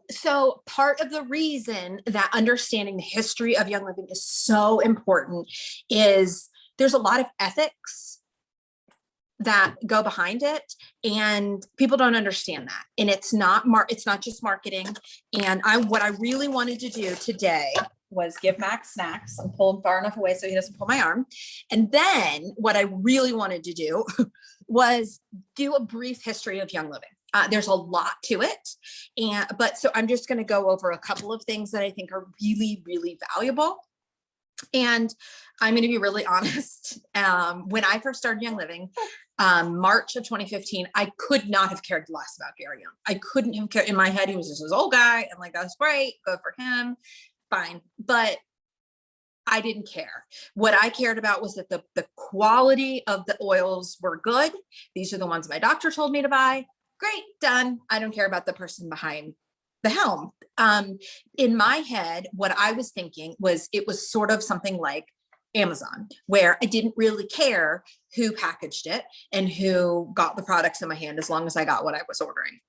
So part of the reason that understanding the history of Young Living is so important is there's a lot of ethics that go behind it, and people don't understand that. And it's not just marketing. And what I really wanted to do today was give Max snacks and pull him far enough away so he doesn't pull my arm. And then what I really wanted to do was do a brief history of Young Living. There's a lot to it. But so I'm just going to go over a couple of things that I think are really, really valuable. And I'm going to be really honest. When I first started Young Living, March of 2015, I could not have cared less about Gary Young. I couldn't have cared. In my head, he was just this old guy. I'm like, that's great. Good for him. Fine. But I didn't care. What I cared about was that the quality of the oils were good. These are the ones my doctor told me to buy. Great, done. I don't care about the person behind the helm. In my head, what I was thinking was it was sort of something like Amazon, where I didn't really care who packaged it and who got the products in my hand, as long as I got what I was ordering.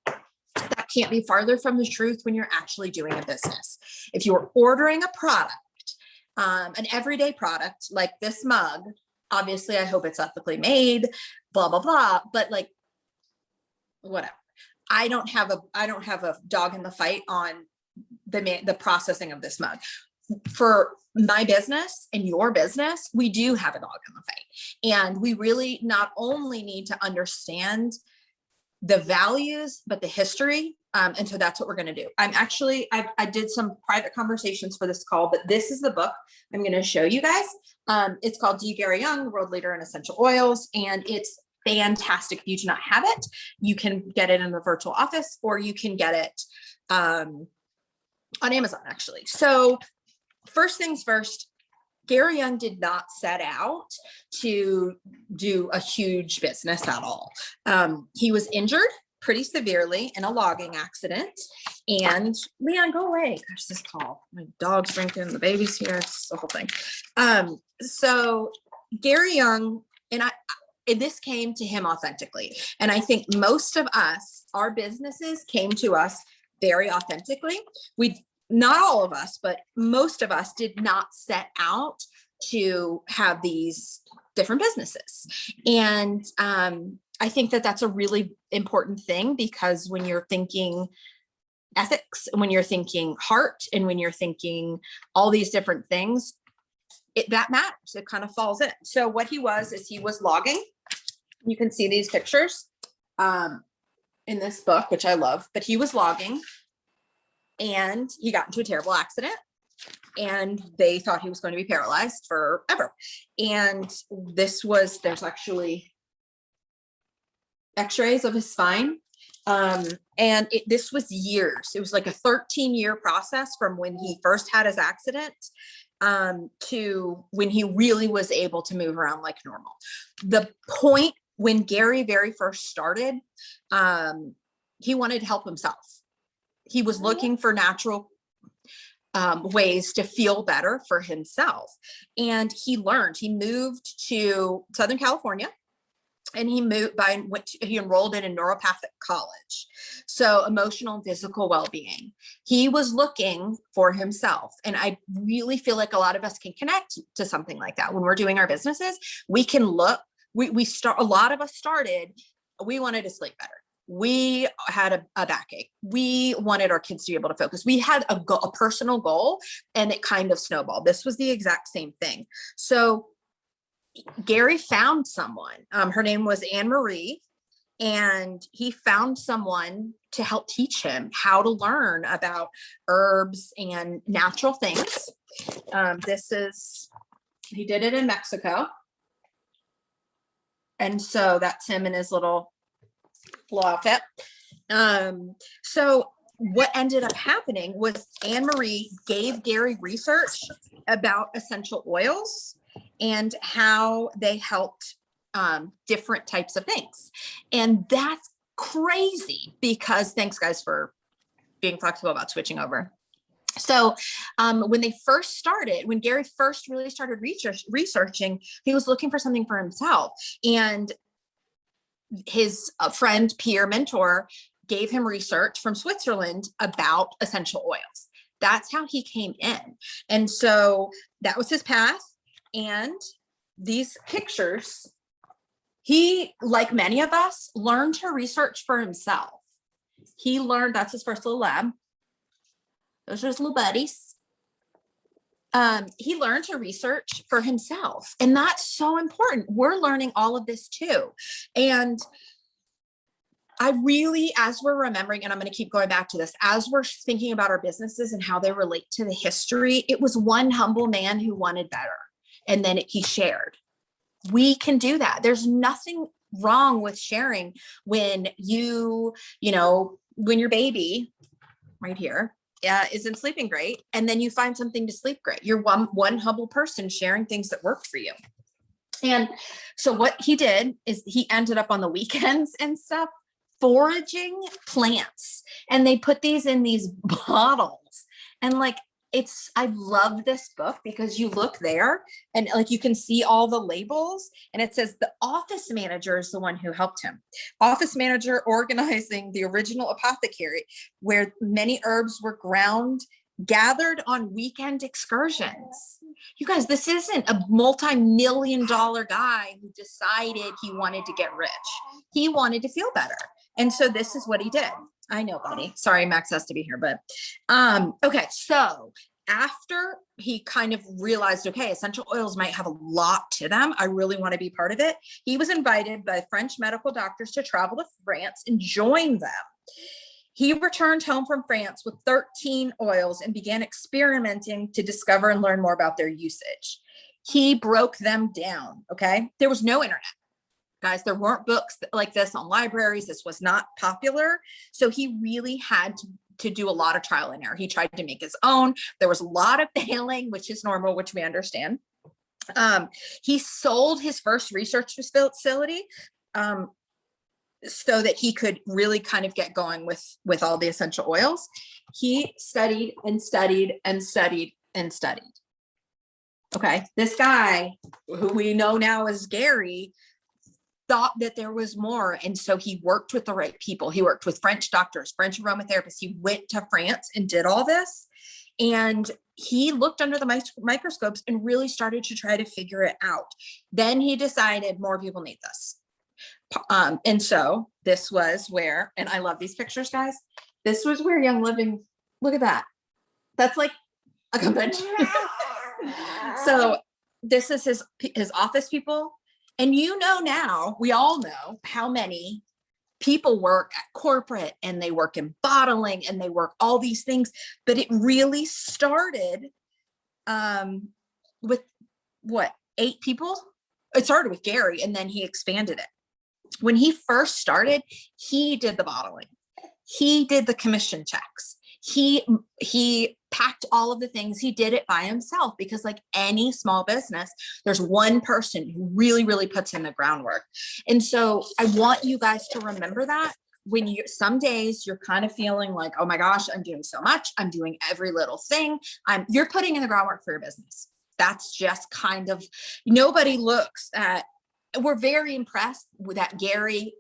That can't be farther from the truth when you're actually doing a business. If you're ordering a product, an everyday product like this mug, obviously I hope it's ethically made, blah, blah, blah. But like, whatever. I don't have a dog in the fight on the processing of this mug. For my business and your business, we do have a dog in the fight. And we really not only need to understand the values, but the history. And so that's what we're going to do. I did some private conversations for this call, but this is the book I'm going to show you guys. It's called D. Gary Young, World Leader in Essential Oils. And it's fantastic. If you do not have it, you can get it in the virtual office, or you can get it on Amazon, actually. So first things first, Gary Young did not set out to do a huge business at all. He was injured pretty severely in a logging accident. And Leon, go away. Gosh, this call. My dog's drinking, the baby's here. It's the whole thing. So Gary Young, and this came to him authentically. And I think most of us, our businesses came to us very authentically. Not all of us, but most of us did not set out to have these different businesses. And I think that that's a really important thing, because when you're thinking ethics, when you're thinking heart, and when you're thinking all these different things, that matters. It kind of falls in. So what he was logging. You can see these pictures in this book, which I love, but he was logging and he got into a terrible accident, and they thought he was going to be paralyzed forever. And there's actually x-rays of his spine. And this was years. It was like a 13-year process from when he first had his accident to when he really was able to move around like normal. The point when Gary very first started, he wanted to help himself. He was looking for natural ways to feel better for himself. And he moved to Southern California, and he enrolled in a neuropathic college. So emotional and physical well-being. He was looking for himself. And I really feel like a lot of us can connect to something like that. When we're doing our businesses, we can look, a lot of us started, we wanted to sleep better. We had a backache. We wanted our kids to be able to focus. We had a personal goal, and it kind of snowballed. This was the exact same thing. So Gary found someone, her name was Anne Marie, and he found someone to help teach him how to learn about herbs and natural things. He did it in Mexico. And so that's him in his little outfit. So what ended up happening was Anne Marie gave Gary research about essential oils and how they helped different types of things. And that's crazy, because thanks guys for being flexible about switching over. So when Gary first really started researching, he was looking for something for himself. And his friend, peer, mentor gave him research from Switzerland about essential oils. That's how he came in. And so that was his path. And these pictures, he, like many of us, learned to research for himself. He learned, that's his first little lab. Those are his little buddies. He learned to research for himself. And that's so important. We're learning all of this too. And I really, as we're remembering, and I'm going to keep going back to this, as we're thinking about our businesses and how they relate to the history, it was one humble man who wanted better. And then he shared. We can do that. There's nothing wrong with sharing when when your baby right here isn't sleeping great, and then you find something to sleep great. You're one humble person sharing things that work for you. And so what he did is he ended up on the weekends and stuff foraging plants, and they put these in these bottles. And like, I love this book because you look there and like you can see all the labels, and it says the office manager is the one who helped him. Office manager organizing the original apothecary, where many herbs were ground, gathered on weekend excursions. You guys, this isn't a multi-million-dollar guy who decided he wanted to get rich. He wanted to feel better. And so this is what he did. I know, buddy. Sorry, Max has to be here, but okay. So after he kind of realized, okay, essential oils might have a lot to them, I really want to be part of it, he was invited by French medical doctors to travel to France and join them. He returned home from France with 13 oils and began experimenting to discover and learn more about their usage. He broke them down. Okay. There was no internet. Guys, there weren't books like this on libraries. This was not popular. So he really had to do a lot of trial and error. He tried to make his own. There was a lot of failing, which is normal, which we understand. He sold his first research facility so that he could really kind of get going with all the essential oils. He studied and studied and studied and studied. Okay, this guy, who we know now as Gary, thought that there was more. And so he worked with the right people. He worked with French doctors, French aromatherapists. He went to France and did all this. And he looked under the microscopes and really started to try to figure it out. Then he decided more people need this. And so this was where, and I love these pictures, guys. This was where Young Living, look at that. That's like a convention. So this is his office people. And now, we all know how many people work at corporate, and they work in bottling, and they work all these things. But it really started with what, 8 people? It started with Gary, and then he expanded it. When he first started, he did the bottling. He did the commission checks. He packed all of the things. He did it by himself because, like any small business, there's one person who really, really puts in the groundwork. And so I want you guys to remember that when some days you're kind of feeling like, oh my gosh, I'm doing so much. I'm doing every little thing. You're putting in the groundwork for your business. That's just kind of, nobody looks at, we're very impressed with that Gary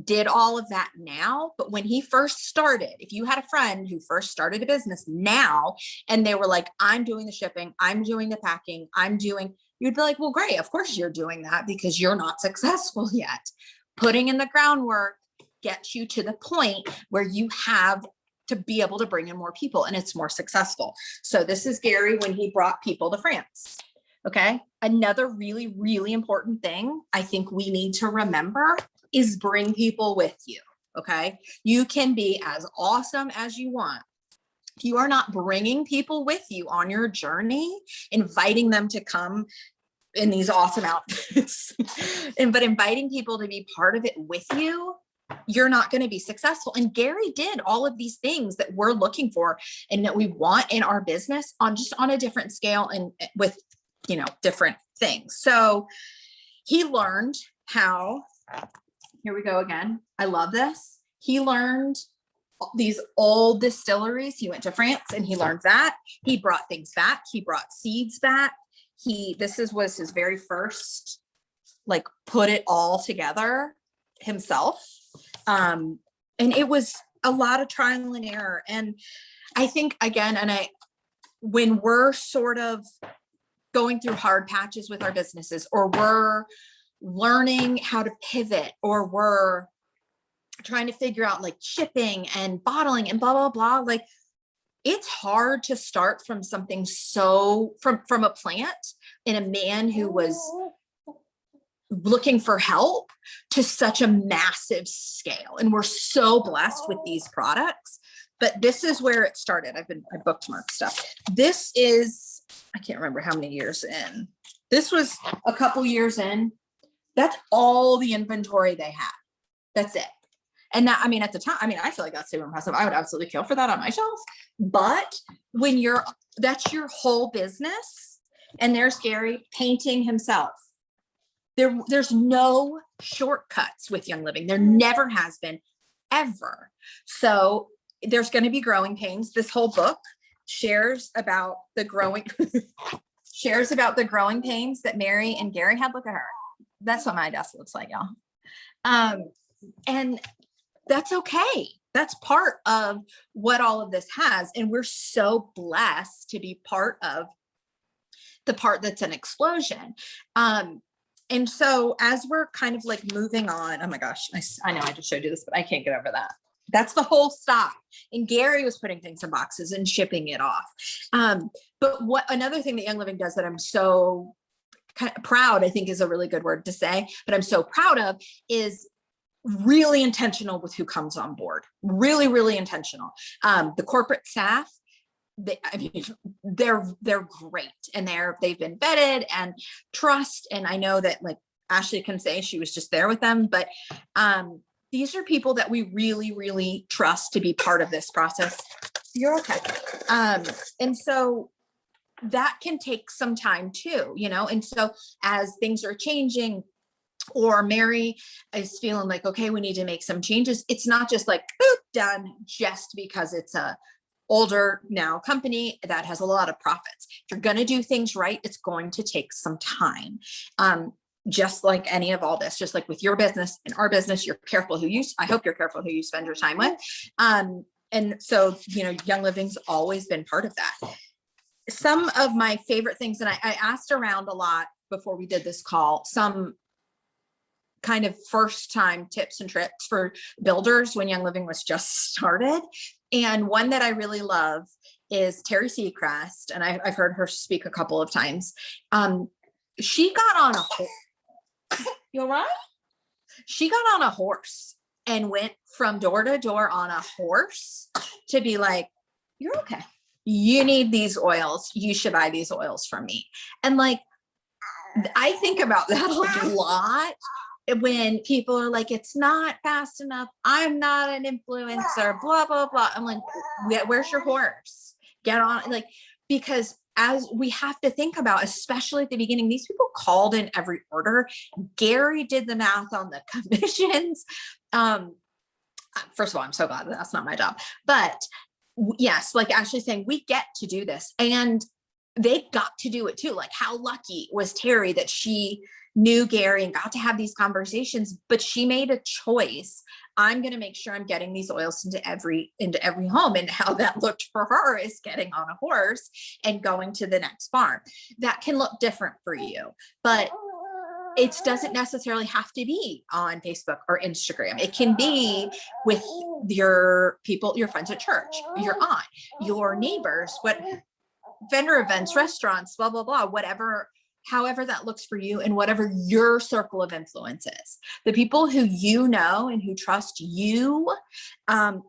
did all of that now. But when he first started, if you had a friend who first started a business now, and they were like, I'm doing the shipping, I'm doing the packing, you'd be like, well, great. Of course you're doing that because you're not successful yet. Putting in the groundwork gets you to the point where you have to be able to bring in more people, and it's more successful. So this is Gary when he brought people to France. Okay. Another really, really important thing I think we need to remember is bring people with you. Okay. You can be as awesome as you want. If you are not bringing people with you on your journey, inviting them to come in these awesome outfits, but inviting people to be part of it with you, you're not going to be successful. And Gary did all of these things that we're looking for and that we want in our business on a different scale and with, different things. So he learned how, here we go again. I love this. He learned these old distilleries. He went to France and he learned that. He brought things back. He brought seeds back. Was his very first, put it all together himself. And it was a lot of trial and error. And I think again, when we're sort of going through hard patches with our businesses, or we're learning how to pivot, or we're trying to figure out like shipping and bottling and blah, blah, blah, like it's hard to start from something from a plant and a man who was looking for help to such a massive scale. And we're so blessed with these products, but this is where it started. I bookmarked stuff. This is, I can't remember how many years in. This was a couple years in. That's all the inventory they had. That's it. And that, I mean, at the time, I mean, I feel like that's super impressive. I would absolutely kill for that on my shelves. But when that's your whole business, and there's Gary painting himself. There's no shortcuts with Young Living. There never has been, ever. So there's going to be growing pains. This whole book shares about the growing pains that Mary and Gary had. Look at her. That's what my desk looks like, y'all. And that's okay. That's part of what all of this has. And we're so blessed to be part of the part that's an explosion. And so as we're kind of like moving on, oh my gosh, I know I just showed you this, but I can't get over that. That's the whole stock. And Gary was putting things in boxes and shipping it off. But another thing that Young Living does that I'm so kind of proud, I think is a really good word to say, but I'm so proud of, is really intentional with who comes on board. Really, really intentional. The corporate staff, they're great, and they've been vetted and trust. And I know that like Ashley can say she was just there with them, but these are people that we really, really trust to be part of this process. You're okay. And so that can take some time too, you know? And so as things are changing, or Mary is feeling like, okay, we need to make some changes, it's not just like, boop, done, just because it's a older now company that has a lot of profits. If you're going to do things right, it's going to take some time. Just like any of all this, just like with your business and our business, I hope you're careful who you spend your time with. And so, you know, Young Living's always been part of that. Some of my favorite things, and I asked around a lot before we did this call, some kind of first time tips and tricks for builders when Young Living was just started. And one that I really love is Terry Seacrest. And I've heard her speak a couple of times. She got on a horse. You all right? She got on a horse and went from door to door on a horse to be like, you're okay. You need these oils. You should buy these oils from me. And like, I think about that a lot when people are like, it's not fast enough. I'm not an influencer, blah, blah, blah. I'm like, where's your horse? Get on, like, because as we have to think about, especially at the beginning, these people called in every order. Gary did the math on the commissions. First of all, I'm so glad that's not my job, but yes, like Ashley's saying, we get to do this, and they got to do it too. Like, how lucky was Terry that she knew Gary and got to have these conversations, but she made a choice. I'm going to make sure I'm getting these oils into every home. And how that looked for her is getting on a horse and going to the next farm. That can look different for you, but it doesn't necessarily have to be on Facebook or Instagram. It can be with your people, your friends at church, your aunt, your neighbors, what vendor events, restaurants, blah, blah, blah, whatever, however that looks for you, and whatever your circle of influence is. The people who you know and who trust you,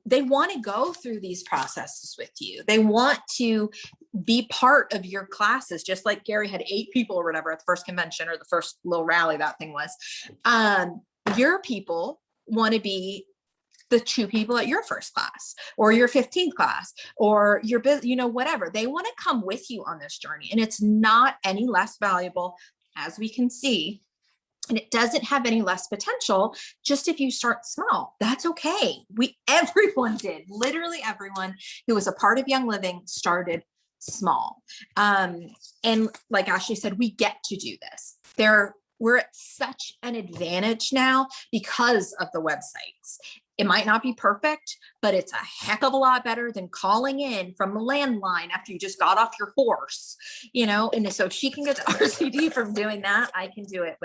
they want to go through these processes with you. They want to be part of your classes, just like Gary had 8 people or whatever at the first convention or the first little rally that thing was. Your people want to be the 2 people at your first class or your 15th class or your whatever. They want to come with you on this journey, and it's not any less valuable, as we can see, and it doesn't have any less potential. Just if you start small, that's okay. Everyone did, literally everyone who was a part of Young Living started small. And like Ashley said, we get to do this. We're at such an advantage now because of the websites. It might not be perfect, but it's a heck of a lot better than calling in from the landline after you just got off your horse, and so if she can get the RCD from doing that, I can do it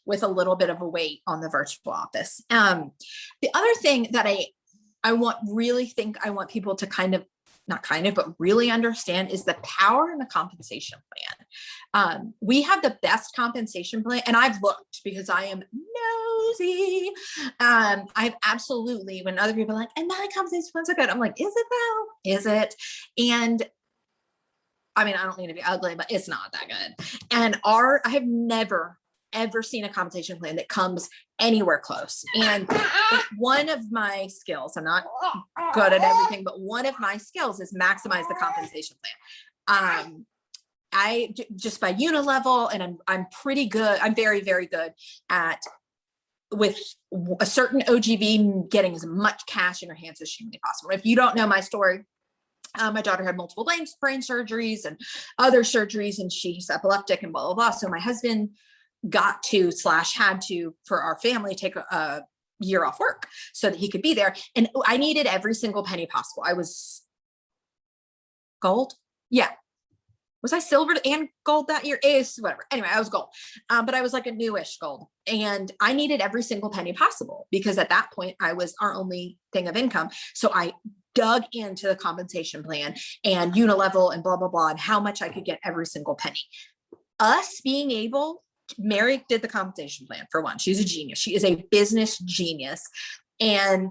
with a little bit of a weight on the virtual office. The other thing that I want people to but really understand is the power in the compensation plan. We have the best compensation plan, and I've looked because I am nosy. I've absolutely, when other people are like, and my compensation plans are good, I'm like, is it though? Is it? And I mean, I don't mean to be ugly, but it's not that good. And I have never ever seen a compensation plan that comes anywhere close. And one of my skills, I'm not good at everything, but one of my skills is maximize the compensation plan. I just by Unilevel, and I'm pretty good. I'm very, very good at, with a certain OGV, getting as much cash in her hands as humanly possible. If you don't know my story, my daughter had multiple brain surgeries and other surgeries, and she's epileptic and blah, blah, blah. So my husband got to / had to, for our family, take a year off work so that he could be there. And I needed every single penny possible. I was gold. Yeah. Was I silver and gold that year? Is whatever. Anyway, I was gold. But I was like a newish gold, and I needed every single penny possible because at that point I was our only thing of income. So I dug into the compensation plan and Unilevel and blah, blah, blah, and how much I could get every single penny. Us being able, Mary did the compensation plan for one. She's a genius. She is a business genius. And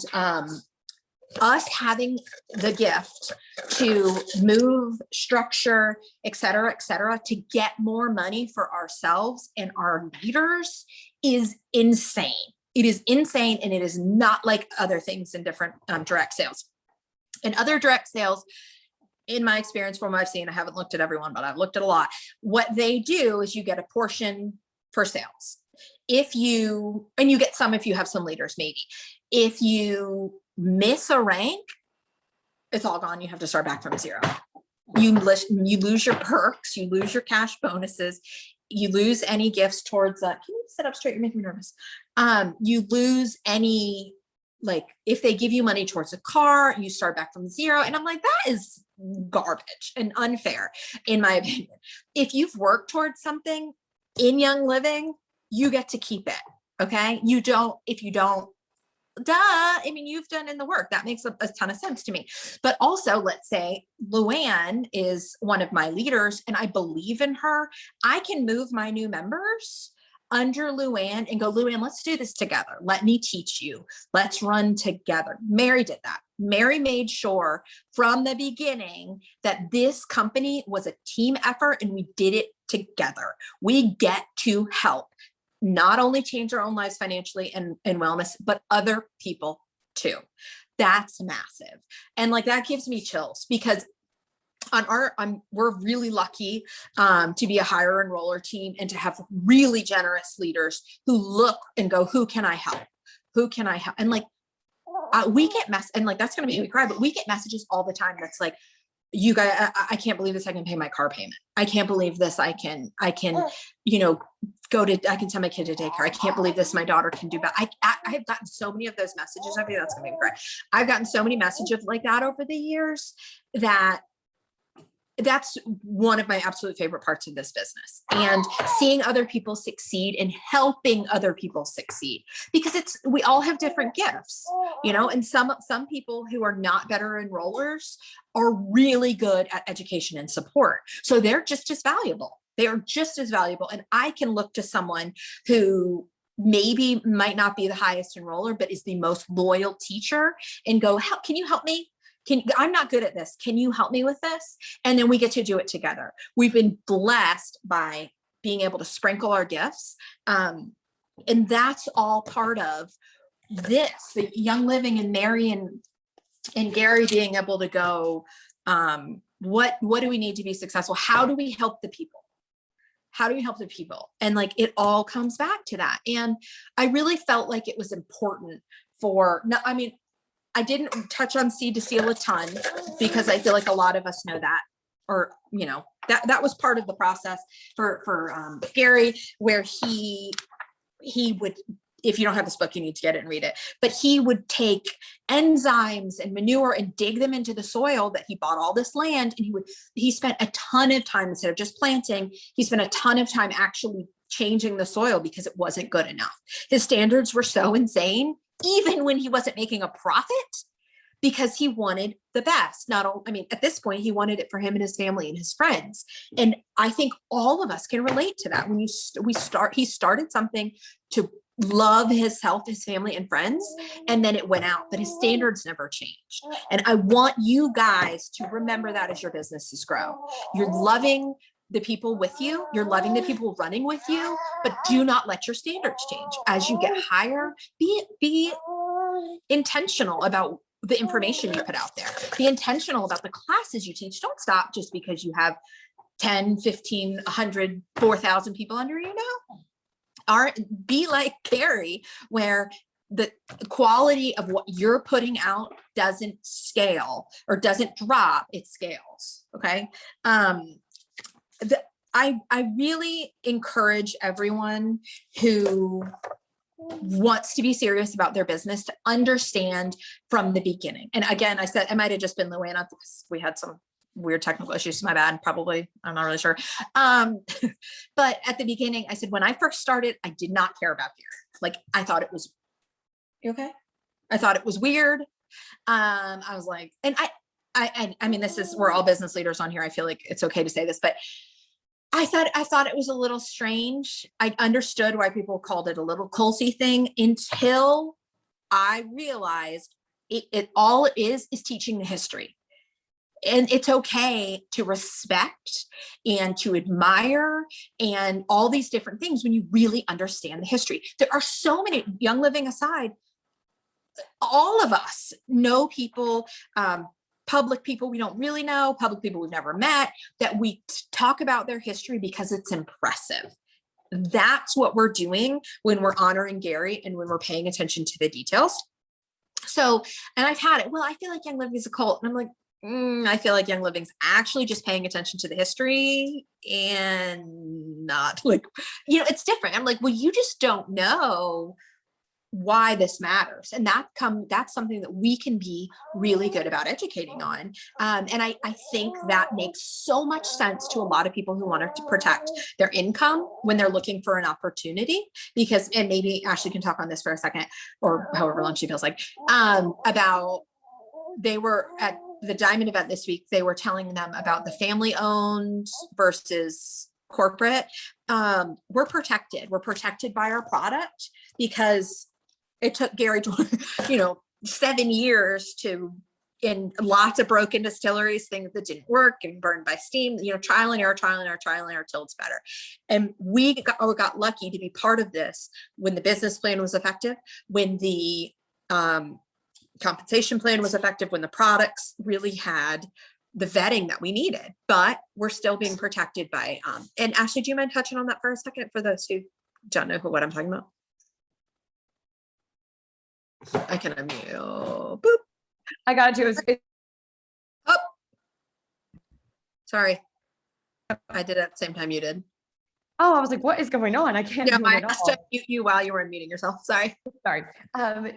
us having the gift to move, structure, et cetera, to get more money for ourselves and our leaders is insane. It is insane. And it is not like other things in different direct sales. And other direct sales, in my experience, from what I've seen, I haven't looked at everyone, but I've looked at a lot. What they do is you get a portion for sales. And you get some if you have some leaders, maybe. If you miss a rank, it's all gone. You have to start back from zero. You lose your perks, you lose your cash bonuses, you lose any gifts towards can you sit up straight? You're making me nervous. You lose any, like, if they give you money towards a car, you start back from zero. And I'm like, that is garbage and unfair, in my opinion. If you've worked towards something in Young Living, you get to keep it. Okay. If you don't, duh. I mean, you've done in the work. That makes a ton of sense to me. But also, let's say Luann is one of my leaders and I believe in her. I can move my new members under Luann and go, Luann, let's do this together. Let me teach you. Let's run together. Mary did that. Mary made sure from the beginning that this company was a team effort and we did it together. We get to help not only change our own lives financially and wellness, but other people too. That's massive. And like, that gives me chills because we're really lucky to be a higher enroller team and to have really generous leaders who look and go, who can I help? Who can I help? And like, we get and like, that's going to make me cry, but we get messages all the time. That's like, you guys, I can't believe this. I can pay my car payment. I can't believe this. I can, I can send my kid to daycare. I can't believe this. My daughter can do better. I've gotten so many of those messages. I think that's going to make me cry. I've gotten so many messages like that over the years that's one of my absolute favorite parts of this business, and seeing other people succeed and helping other people succeed, because we all have different gifts, and some people who are not better enrollers are really good at education and support. So they're just as valuable. They are just as valuable. And I can look to someone who maybe might not be the highest enroller, but is the most loyal teacher and go, can you help me? I'm not good at this. Can you help me with this? And then we get to do it together. We've been blessed by being able to sprinkle our gifts. And that's all part of this, the Young Living, and Mary and Gary being able to go, what do we need to be successful? How do we help the people? How do we help the people? And like, it all comes back to that. And I really felt like it was important I didn't touch on Seed to Seal a ton because I feel like a lot of us know that, or, that was part of the process for Gary, where he would if you don't have this book, you need to get it and read it. But he would take enzymes and manure and dig them into the soil that he bought all this land. And he spent a ton of time, instead of just planting, he spent a ton of time actually changing the soil because it wasn't good enough. His standards were so insane, even when he wasn't making a profit, because he wanted the best. Not only, I mean, at this point, he wanted it for him and his family and his friends. And I think all of us can relate to that. When he started something to love his health, his family and friends, and then it went out, but his standards never changed. And I want you guys to remember that as your businesses grow. You're loving the people with you, you're loving the people running with you, but do not let your standards change. As you get higher, be intentional about the information you put out there. Be intentional about the classes you teach. Don't stop just because you have 10, 15, 100, 4,000 people under you now. Be like Carrie, where the quality of what you're putting out doesn't scale or doesn't drop, it scales. Okay. I really encourage everyone who wants to be serious about their business to understand from the beginning. And again, I said, it might've just been Luana because we had some weird technical issues. My bad, probably. I'm not really sure. But at the beginning, I said, when I first started, I did not care about gear. Like, I thought it was, you okay? I thought it was weird. I was like, and I mean, we're all business leaders on here. I feel like it's okay to say this, but I thought it was a little strange. I understood why people called it a little culty thing until I realized it all is teaching the history. And it's okay to respect and to admire and all these different things when you really understand the history. There are so many, Young Living aside, all of us know people, public people we don't really know, public people we've never met, that we talk about their history because it's impressive. That's what we're doing when we're honoring Gary and when we're paying attention to the details. So, and I've had it, well, I feel like Young Living is a cult. And I'm like, I feel like Young Living's actually just paying attention to the history and not like, it's different. I'm like, well, you just don't know why this matters. And that's something that we can be really good about educating on. And I think that makes so much sense to a lot of people who want to protect their income when they're looking for an opportunity, because, and maybe Ashley can talk on this for a second, or however long she feels like, about, they were at the Diamond event this week, they were telling them about the family owned versus corporate. We're protected by our product because it took Gary, 7 years in lots of broken distilleries, things that didn't work and burned by steam, trial and error till it's better. And we got lucky to be part of this when the business plan was effective, when the compensation plan was effective, when the products really had the vetting that we needed, but we're still being protected by, and Ashley, do you mind touching on that for a second for those who don't know what I'm talking about? I can unmute. Boop. I got it too. Oh, sorry. I did it at the same time you did. Oh, I was like, what is going on? I can't do it I at must all. unmute you while you were unmuting yourself. Sorry.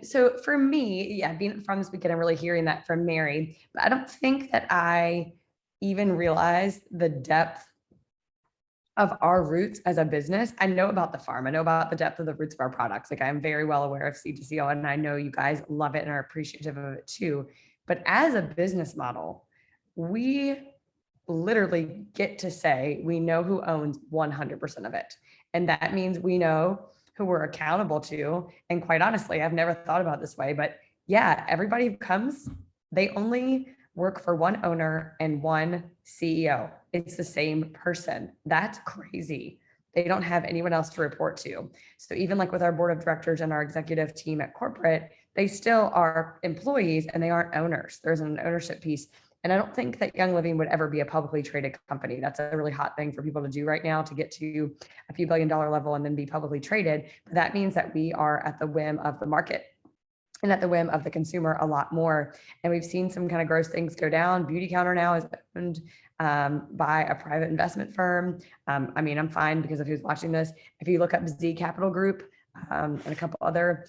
So for me, being from this weekend, I'm really hearing that from Mary, but I don't think that I even realized the depth of our roots as a business. I know about the farm. I know about the depth of the roots of our products. Like, I'm very well aware of CTCO, and I know you guys love it and are appreciative of it too. But as a business model, we literally get to say we know who owns 100% of it. And that means we know who we're accountable to. And quite honestly, I've never thought about it this way, but yeah, everybody who comes, they only work for one owner and one CEO. It's the same person. That's crazy. They don't have anyone else to report to. So even like with our board of directors and our executive team at corporate, they still are employees and they aren't owners. There's an ownership piece. And I don't think that Young Living would ever be a publicly traded company. That's a really hot thing for people to do right now, to get to a few billion-dollar level and then be publicly traded. But that means that we are at the whim of the market and at the whim of the consumer a lot more. And we've seen some kind of gross things go down. Beautycounter now is owned by a private investment firm. I mean, I'm fine because of who's watching this. If you look up Z Capital Group, and a couple other.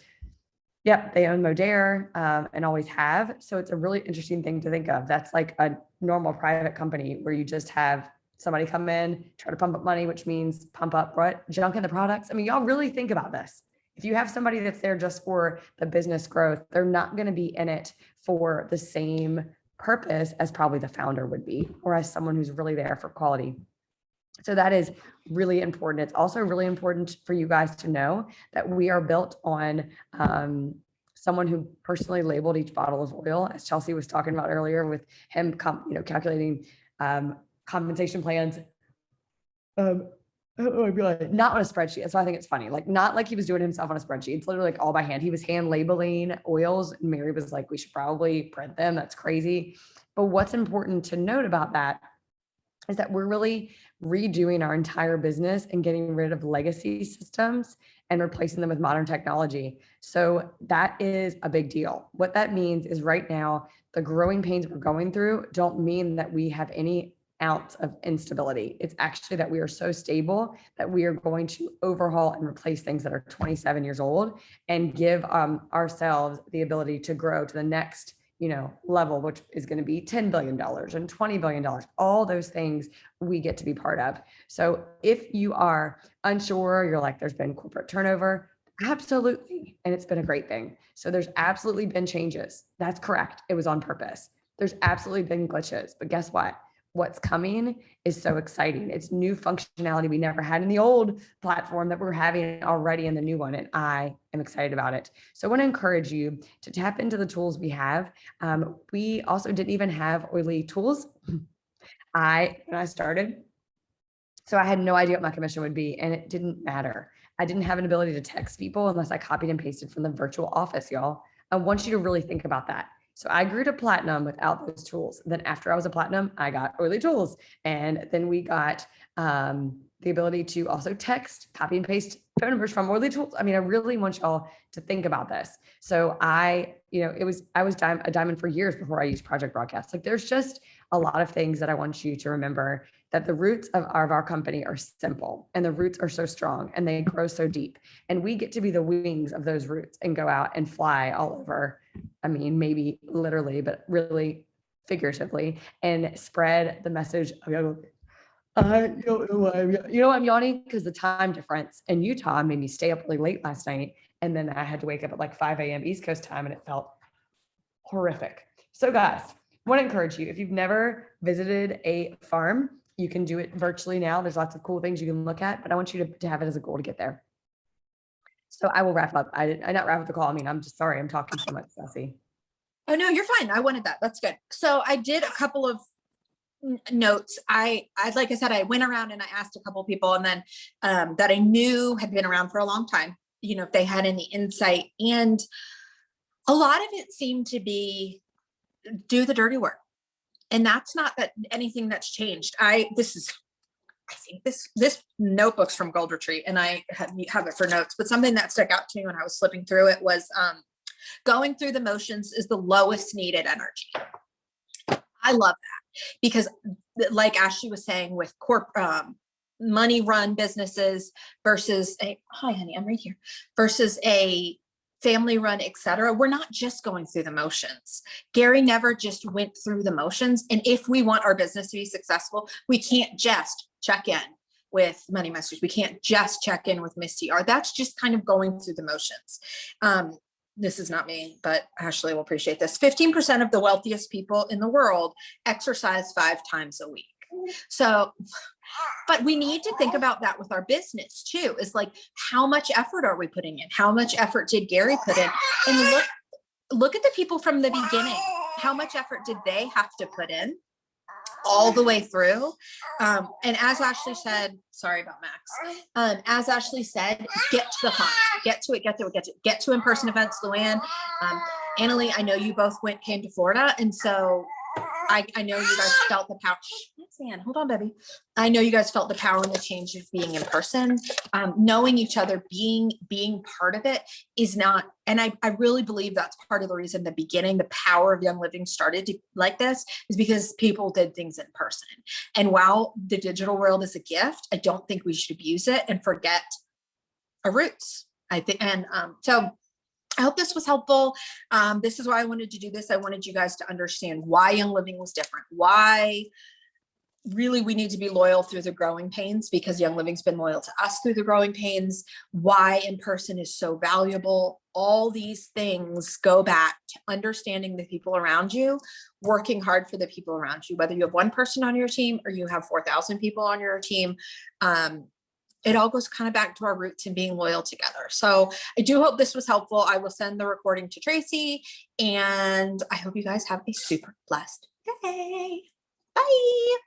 Yep, they own Modere and always have. So it's a really interesting thing to think of. That's like a normal private company where you just have somebody come in, try to pump up money, which means pump up what? Junk in the products. I mean, y'all really think about this. If you have somebody that's there just for the business growth, they're not going to be in it for the same purpose as probably the founder would be, or as someone who's really there for quality. So that is really important. It's also really important for you guys to know that we are built on someone who personally labeled each bottle of oil, as Chelsea was talking about earlier, with him, calculating compensation plans. I'd be like, not on a spreadsheet. So I think it's funny, like not like he was doing it himself on a spreadsheet. It's literally like all by hand. He was hand labeling oils. And Mary was like, we should probably print them. That's crazy. But what's important to note about that is that we're really redoing our entire business and getting rid of legacy systems and replacing them with modern technology. So that is a big deal. What that means is right now, the growing pains we're going through don't mean that we have any ounce of instability. It's actually that we are so stable that we are going to overhaul and replace things that are 27 years old and give ourselves the ability to grow to the next level, which is going to be $10 billion and $20 billion, all those things we get to be part of. So if you are unsure, you're like, there's been corporate turnover, absolutely. And it's been a great thing. So there's absolutely been changes. That's correct. It was on purpose. There's absolutely been glitches, but guess what? What's coming is so exciting. It's new functionality we never had in the old platform that we're having already in the new one. And I am excited about it. So I want to encourage you to tap into the tools we have. We also didn't even have Oily tools. When I started, so I had no idea what my commission would be, and it didn't matter. I didn't have an ability to text people unless I copied and pasted from the virtual office, y'all. I want you to really think about that. So I grew to platinum without those tools. Then after I was a platinum, I got Oily tools. And then we got the ability to also text, copy and paste phone numbers from Oily tools. I mean, I really want y'all to think about this. So I was a diamond for years before I used Project Broadcast. Like there's just a lot of things that I want you to remember, that the roots of our company are simple and the roots are so strong and they grow so deep. And we get to be the wings of those roots and go out and fly all over. I mean, maybe literally, but really figuratively, and spread the message of, I don't know why I'm yawning, because the time difference in Utah made me stay up really late last night. And then I had to wake up at like 5 a.m. East Coast time, and it felt horrific. So guys, I want to encourage you, if you've never visited a farm, you can do it virtually now. There's lots of cool things you can look at, but I want you to have it as a goal to get there. So I will wrap up. I not wrap up the call. I mean, I'm just sorry. I'm talking so much, Sassy. Oh no, you're fine. I wanted that. That's good. So I did a couple of notes. I like I said, I went around and I asked a couple of people, and then that I knew had been around for a long time, if they had any insight. And a lot of it seemed to be do the dirty work. And that's not that anything that's changed. I think this notebook's from Gold Retreat, and I have it for notes, but something that stuck out to me when I was flipping through it was going through the motions is the lowest needed energy. I love that, because like Ashley was saying, with money run businesses versus hi honey, I'm right here, versus a family run, etc. We're not just going through the motions. Gary never just went through the motions. And if we want our business to be successful, we can't just check in with Money Masters. We can't just check in with Miss TR. That's just kind of going through the motions. This is not me, but Ashley will appreciate this. 15% of the wealthiest people in the world exercise 5 times a week. So, but we need to think about that with our business too. Is like, how much effort are we putting in? How much effort did Gary put in? And look at the people from the beginning. How much effort did they have to put in all the way through? And as Ashley said, sorry about Max. As Ashley said, get to the fun, get to in-person events. Luann, Annalie, I know you both came to Florida. And so I know you guys felt the power. Ann, hold on, baby. I know you guys felt the power and the change of being in person. Knowing each other, being part of it is not, and I really believe that's part of the reason the beginning, the power of Young Living started like this, is because people did things in person. And while the digital world is a gift, I don't think we should abuse it and forget our roots. I think, and so I hope this was helpful. This is why I wanted to do this. I wanted you guys to understand why Young Living was different, why really we need to be loyal through the growing pains, because Young Living's been loyal to us through the growing pains, why in person is so valuable. All these things go back to understanding the people around you, working hard for the people around you, whether you have one person on your team or you have 4,000 people on your team. It all goes kind of back to our roots and being loyal together. So I do hope this was helpful. I will send the recording to Tracy, and I hope you guys have a super blessed day. Bye.